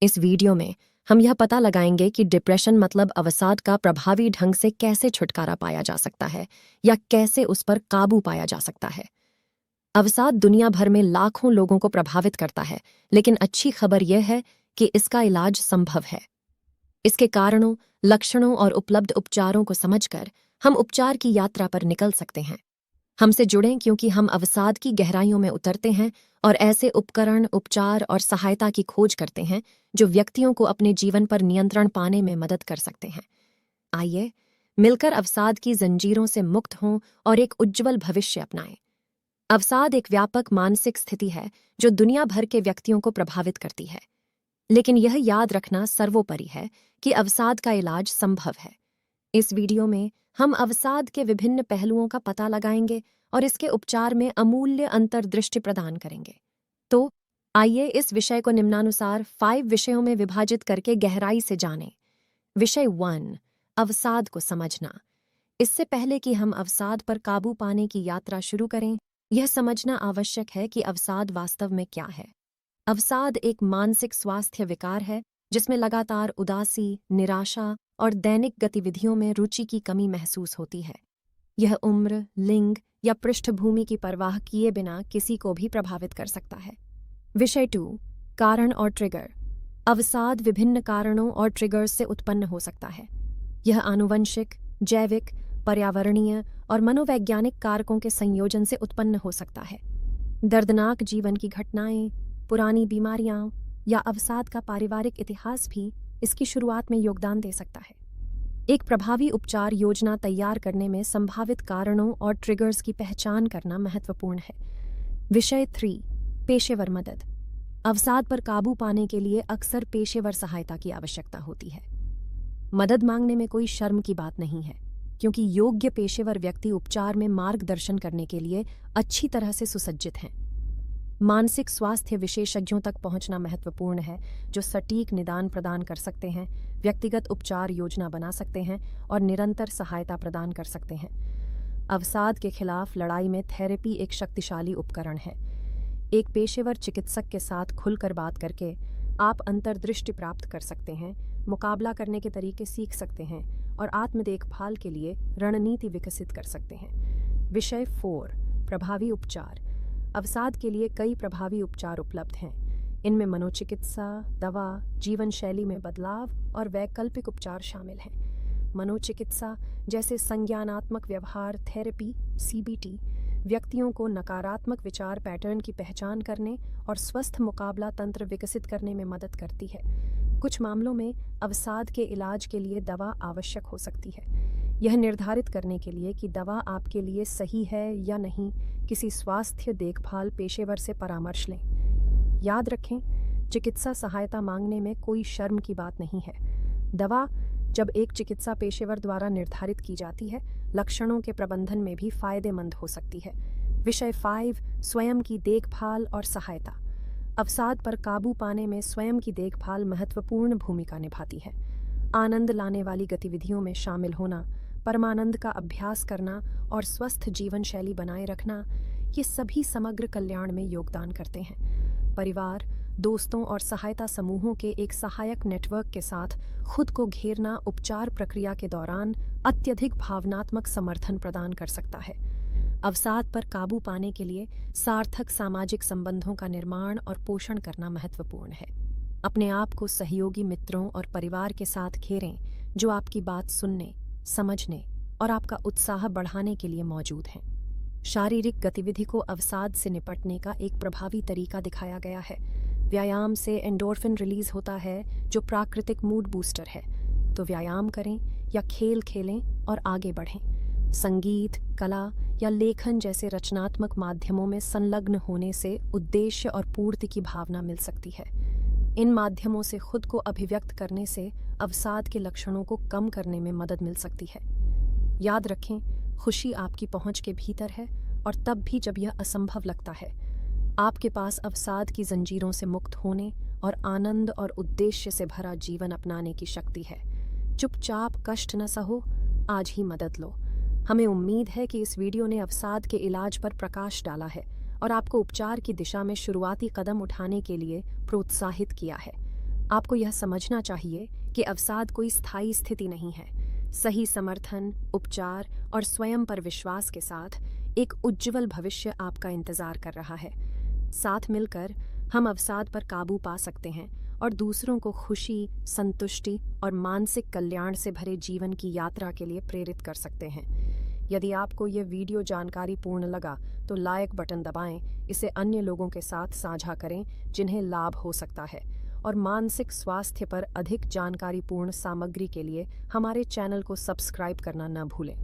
इस वीडियो में हम यह पता लगाएंगे कि डिप्रेशन मतलब अवसाद का प्रभावी ढंग से कैसे छुटकारा पाया जा सकता है या कैसे उस पर काबू पाया जा सकता है। अवसाद दुनिया भर में लाखों लोगों को प्रभावित करता है, लेकिन अच्छी खबर यह है कि इसका इलाज संभव है। इसके कारणों, लक्षणों और उपलब्ध उपचारों को समझकर हम उपचार की यात्रा पर निकल सकते हैं। हमसे जुड़ें क्योंकि हम अवसाद की गहराइयों में उतरते हैं और ऐसे उपकरण, उपचार और सहायता की खोज करते हैं जो व्यक्तियों को अपने जीवन पर नियंत्रण पाने में मदद कर सकते हैं। आइए मिलकर अवसाद की जंजीरों से मुक्त हों और एक उज्जवल भविष्य अपनाएं। अवसाद एक व्यापक मानसिक स्थिति है जो दुनिया भर के व्यक्तियों को प्रभावित करती है, लेकिन यह याद रखना सर्वोपरि है कि अवसाद का इलाज संभव है। इस वीडियो में हम अवसाद के विभिन्न पहलुओं का पता लगाएंगे और इसके उपचार में अमूल्य अंतर्दृष्टि प्रदान करेंगे। तो आइए इस विषय को निम्नानुसार 5 विषयों में विभाजित करके गहराई से जानें। विषय 1, अवसाद को समझना। इससे पहले कि हम अवसाद पर काबू पाने की यात्रा शुरू करें, यह समझना आवश्यक है कि अवसाद वास्तव में क्या है। अवसाद एक मानसिक स्वास्थ्य विकार है जिसमें लगातार उदासी, निराशा और दैनिक गतिविधियों में रुचि की कमी महसूस होती है। यह उम्र, लिंग या पृष्ठभूमि की परवाह किए बिना किसी को भी प्रभावित कर सकता है। विषय 2, कारण और ट्रिगर। अवसाद विभिन्न कारणों और ट्रिगर्स से उत्पन्न हो सकता है। यह आनुवंशिक, जैविक, पर्यावरणीय और मनोवैज्ञानिक कारकों के संयोजन से उत्पन्न हो सकता है। दर्दनाक जीवन की घटनाएं, पुरानी बीमारियां या अवसाद का पारिवारिक इतिहास भी इसकी शुरुआत में योगदान दे सकता है। एक प्रभावी उपचार योजना तैयार करने में संभावित कारणों और ट्रिगर्स की पहचान करना महत्वपूर्ण है। विषय 3, पेशेवर मदद। अवसाद पर काबू पाने के लिए अक्सर पेशेवर सहायता की आवश्यकता होती है। मदद मांगने में कोई शर्म की बात नहीं है, क्योंकि योग्य पेशेवर व्यक्ति उपचार में मार्गदर्शन करने के लिए अच्छी तरह से सुसज्जित हैं। मानसिक स्वास्थ्य विशेषज्ञों तक पहुंचना महत्वपूर्ण है, जो सटीक निदान प्रदान कर सकते हैं, व्यक्तिगत उपचार योजना बना सकते हैं और निरंतर सहायता प्रदान कर सकते हैं। अवसाद के खिलाफ लड़ाई में थेरेपी एक शक्तिशाली उपकरण है। एक पेशेवर चिकित्सक के साथ खुलकर बात करके आप अंतर्दृष्टि प्राप्त कर सकते हैं, मुकाबला करने के तरीके सीख सकते हैं और आत्म देखभाल के लिए रणनीति विकसित कर सकते हैं। विषय 4, प्रभावी उपचार। अवसाद के लिए कई प्रभावी उपचार उपलब्ध हैं। इनमें मनोचिकित्सा, दवा, जीवन शैली में बदलाव और वैकल्पिक उपचार शामिल हैं। मनोचिकित्सा जैसे संज्ञानात्मक व्यवहार थेरेपी (CBT) व्यक्तियों को नकारात्मक विचार पैटर्न की पहचान करने और स्वस्थ मुकाबला तंत्र विकसित करने में मदद करती है। कुछ मामलों में अवसाद के इलाज के लिए दवा आवश्यक हो सकती है। यह निर्धारित करने के लिए कि दवा आपके लिए सही है या नहीं, किसी स्वास्थ्य देखभाल पेशेवर से परामर्श लें। याद रखें, चिकित्सा सहायता मांगने में कोई शर्म की बात नहीं है। दवा जब एक चिकित्सा पेशेवर द्वारा निर्धारित की जाती है, लक्षणों के प्रबंधन में भी फायदेमंद हो सकती है। विषय 5, स्वयं की देखभाल और सहायता। अवसाद पर काबू पाने में स्वयं की देखभाल महत्वपूर्ण भूमिका निभाती है। आनंद लाने वाली गतिविधियों में शामिल होना, परमानंद का अभ्यास करना और स्वस्थ जीवन शैली बनाए रखना, ये सभी समग्र कल्याण में योगदान करते हैं। परिवार, दोस्तों और सहायता समूहों के एक सहायक नेटवर्क के साथ खुद को घेरना उपचार प्रक्रिया के दौरान अत्यधिक भावनात्मक समर्थन प्रदान कर सकता है। अवसाद पर काबू पाने के लिए सार्थक सामाजिक संबंधों का निर्माण और पोषण करना महत्वपूर्ण है। अपने आप को सहयोगी मित्रों और परिवार के साथ घेरें जो आपकी बात सुनने, समझने और आपका उत्साह बढ़ाने के लिए मौजूद हैं। शारीरिक गतिविधि को अवसाद से निपटने का एक प्रभावी तरीका दिखाया गया है। व्यायाम से एंडोर्फिन रिलीज होता है, जो प्राकृतिक मूड बूस्टर है। तो व्यायाम करें या खेल खेलें और आगे बढ़ें। संगीत, कला या लेखन जैसे रचनात्मक माध्यमों में संलग्न होने से उद्देश्य और पूर्ति की भावना मिल सकती है। इन माध्यमों से खुद को अभिव्यक्त करने से अवसाद के लक्षणों को कम करने में मदद मिल सकती है। याद रखें, खुशी आपकी पहुंच के भीतर है और तब भी जब यह असंभव लगता है। आपके पास अवसाद की जंजीरों से मुक्त होने और आनंद और उद्देश्य से भरा जीवन अपनाने की शक्ति है। चुपचाप कष्ट न सहो, आज ही मदद लो। हमें उम्मीद है कि इस वीडियो ने अवसाद के इलाज पर प्रकाश डाला है और आपको उपचार की दिशा में शुरुआती कदम उठाने के लिए प्रोत्साहित किया है। आपको यह समझना चाहिए कि अवसाद कोई स्थायी स्थिति नहीं है। सही समर्थन, उपचार और स्वयं पर विश्वास के साथ एक उज्जवल भविष्य आपका इंतजार कर रहा है। साथ मिलकर हम अवसाद पर काबू पा सकते हैं और दूसरों को खुशी, संतुष्टि और मानसिक कल्याण से भरे जीवन की यात्रा के लिए प्रेरित कर सकते हैं। यदि आपको ये वीडियो जानकारीपूर्ण लगा तो लाइक बटन दबाएं, इसे अन्य लोगों के साथ साझा करें जिन्हें लाभ हो सकता है, और मानसिक स्वास्थ्य पर अधिक जानकारीपूर्ण सामग्री के लिए हमारे चैनल को सब्सक्राइब करना न भूलें।